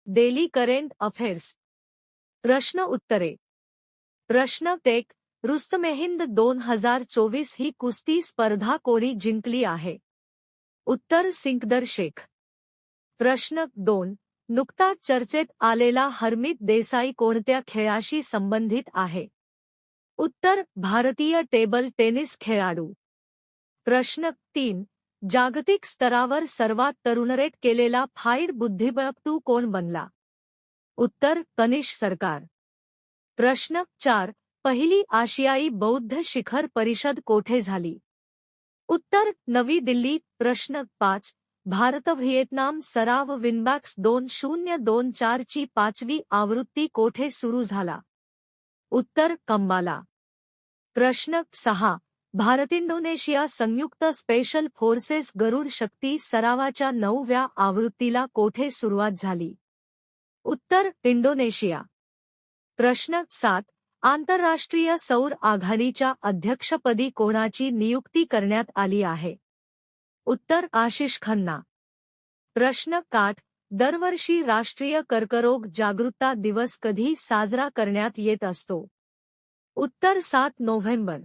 Daily current affairs. प्रश्न उत्तरे. प्रश्न टेक. रुस्तमेहिंद 2024 ही कुस्ती स्पर्धा कोणी जिंकली आहे? उत्तर सिकंदर शेख. प्रश्न 2. नुकताच चर्चेत आलेला हरमीत देसाई कोणत्या खेळाशी संबंधित आहे? उत्तर भारतीय टेबल टेनिस खेळाडू. प्रश्न 3. जागतिक स्तरावर सर्वात तरुणरेट केलेला फाईड बुद्धिबळपटू कोण बनला? उत्तर कनिष सरकार. प्रश्न 4. पहिली आशियाई बौद्ध शिखर परिषद कोठे झाली? उत्तर नवी दिल्ली. प्रश्न 5. भारत व्हिएतनाम सराव विनबॅक्स 2024 ची 5वी आवृत्ती कोठे सुरू झाला? उत्तर कंबाला. प्रश्न 6. भारत इंडोनेशिया संयुक्त स्पेशल फोर्सेस गरुड शक्ती सरावाच्या 9व्या आवृत्तीला कोठे सुरुवात झाली? उत्तर इंडोनेशिया. प्रश्न 7. आंतरराष्ट्रीय सौर आघाडीच्या अध्यक्षपदी कोणाची नियुक्ती करण्यात आली आहे? उत्तर आशिष खन्ना. प्रश्न 8. दरवर्षी राष्ट्रीय कर्करोग जागरूकता दिवस कधी साजरा करण्यात येत असतो? उत्तर 7 नोव्हेंबर.